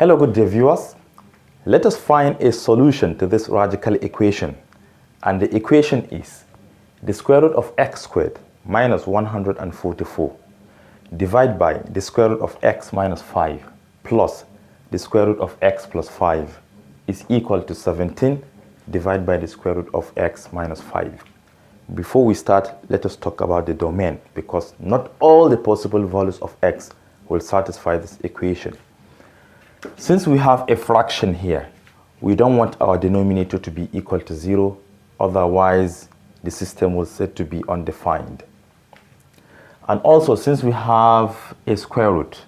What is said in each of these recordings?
Hello good dear viewers, let us find a solution to this radical equation, and the equation is the square root of x squared minus 144 divided by the square root of x minus 5 plus the square root of x plus 5 is equal to 17 divided by the square root of x minus 5. Before we start, let us talk about the domain, because not all the possible values of x will satisfy this equation. Since we have a fraction here, we don't want our denominator to be equal to 0, otherwise the system will set to be undefined. And also, since we have a square root,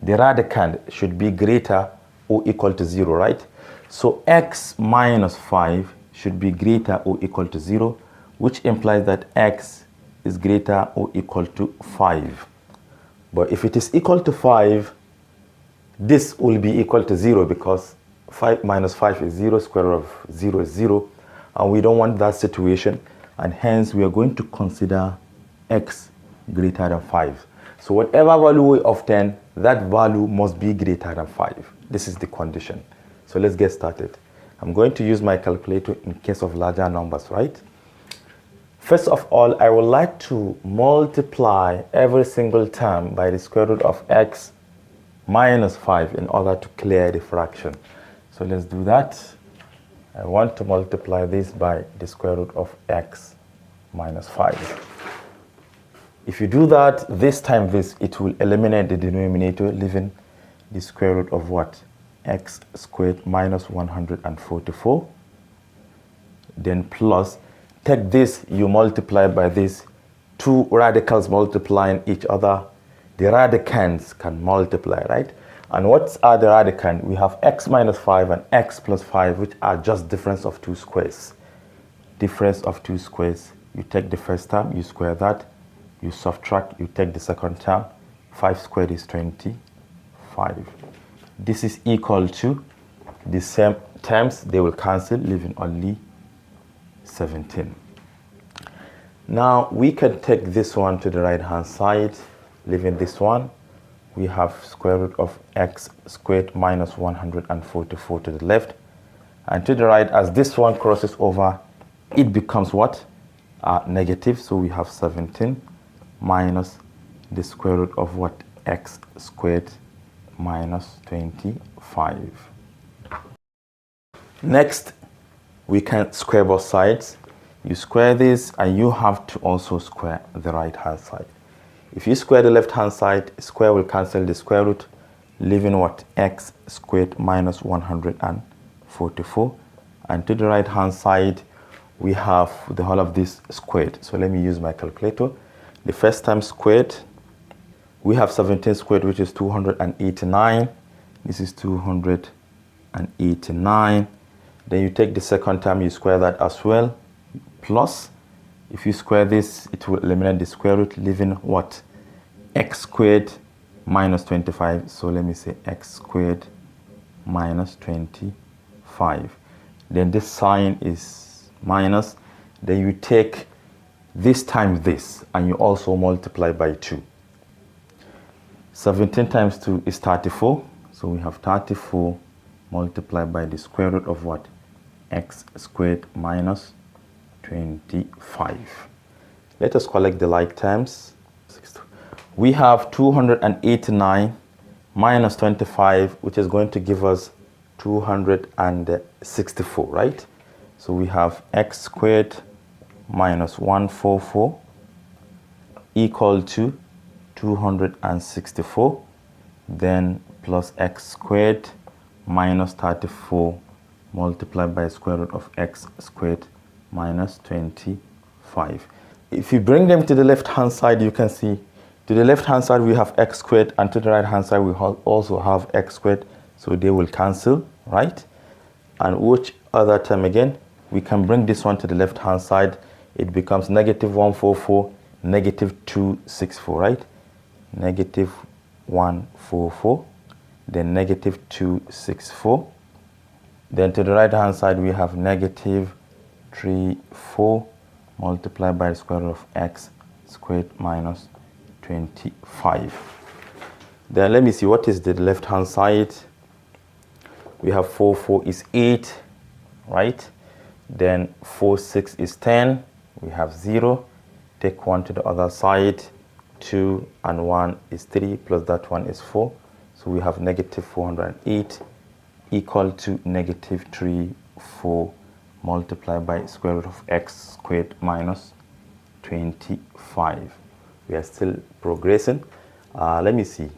the radicand should be greater or equal to 0, right? So x minus 5 should be greater or equal to 0, which implies that x is greater or equal to 5. But if it is equal to 5, this will be equal to 0, because 5 minus 5 is 0, square root of 0 is 0, and we don't want that situation, and hence we are going to consider x greater than 5. So whatever value we obtain, that value must be greater than 5. This is the condition. So let's get started. I'm going to use my calculator in case of larger numbers, right? First of all, I would like to multiply every single term by the square root of x minus 5 in order to clear the fraction. So let's do that. I want to multiply this by the square root of x minus 5. If you do that, this time this, it will eliminate the denominator, leaving the square root of what? X squared minus 144. Then plus, take this, you multiply by this. Two radicals multiplying each other, the radicands can multiply, right? And what are the radicand? We have x minus 5 and x plus 5, which are just difference of two squares. Difference of two squares. You take the first term, you square that, you subtract, you take the second term. 5 squared is 25. This is equal to the same terms, they will cancel, leaving only 17. Now we can take this one to the right hand side, leaving this one. We have square root of x squared minus 144 to the left, and to the right, as this one crosses over, it becomes what? Negative. So we have 17 minus the square root of what? X squared minus 25. Next, we can square both sides. You square this, and you have to also square the right hand side. If you square the left hand side, square will cancel the square root, leaving what? X squared minus 144. And to the right hand side, we have the whole of this squared. So let me use my calculator. The first time squared, we have 17 squared, which is 289. This is 289. Then you take the second time, you square that as well, plus, if you square this, it will eliminate the square root, leaving what? X squared minus 25. So let me say x squared minus 25. Then this sign is minus. Then you take this times this, and you also multiply by 2. 17 times 2 is 34. So we have 34 multiplied by the square root of what? X squared minus 25. Let us collect the like terms. We have 289 minus 25, which is going to give us 264, right? So we have x squared minus 144 equal to 264, then plus x squared minus 34 multiplied by square root of x squared minus 25. If you bring them to the left hand side, you can see to the left hand side we have x squared, and to the right hand side we also have x squared, so they will cancel, right? And which other term again? We can bring this one to the left hand side. It becomes negative 144, negative 264, right? Negative 144, then negative 264. Then to the right hand side we have negative 34 multiplied by the square root of x squared minus 25. Then let me see what is the left hand side. We have 4, 4 is 8, right? Then 4, 6 is 10. We have 0. Take 1 to the other side. 2 and 1 is 3, plus that 1 is 4. So we have negative 408 equal to negative 34 multiplied by square root of x squared minus 25. We are still progressing. Let me see.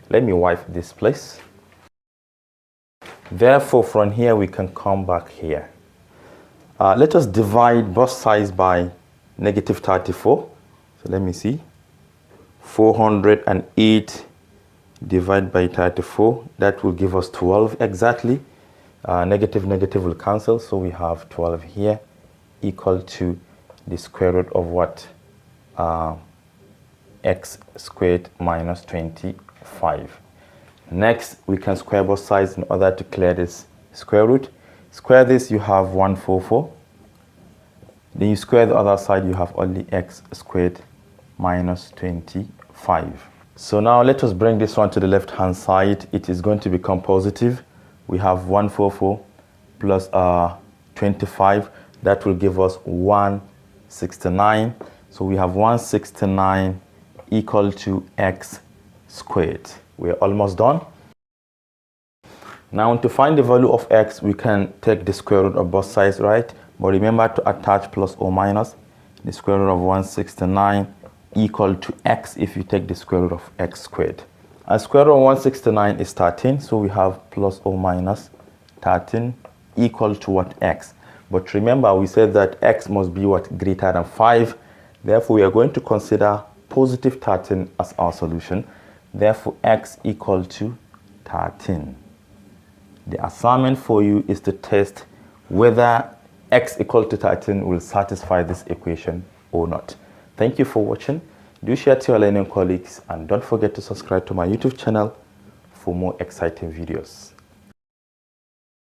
Let me wipe this place. Therefore, from here we can come back here. Let us divide both sides by negative 34. So let me see. 408 divided by 34. That will give us 12 exactly. Negative will cancel. So we have 12 here equal to the square root of what? X squared minus 25. Next, we can square both sides in order to clear this square root. Square this, you have 144. Then you square the other side, you have only x squared minus 25. So now let us bring this one to the left hand side. It is going to become positive. We have 144 plus 25. That will give us 169. So we have 169 equal to x squared. We're almost done. Now to find the value of x, we can take the square root of both sides, right? But remember to attach plus or minus. The square root of 169 equal to x if you take the square root of x squared. And square root of 169 is 13, so we have plus or minus 13 equal to what? X. But remember, we said that x must be what? Greater than 5. Therefore, we are going to consider positive 13 as our solution. Therefore, x equal to 13. The assignment for you is to test whether x equal to 13 will satisfy this equation or not. Thank you for watching. Do share to your learning colleagues and don't forget to subscribe to my YouTube channel for more exciting videos.